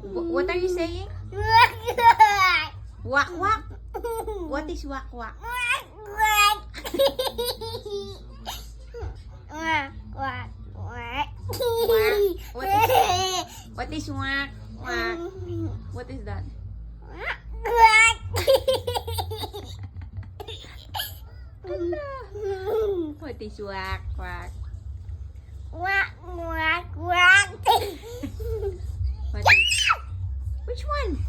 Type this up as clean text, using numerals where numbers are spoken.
What are you saying? Wak wak. What is wak wak? What is wak wak? What is that? What is wak wak? What is? Which one?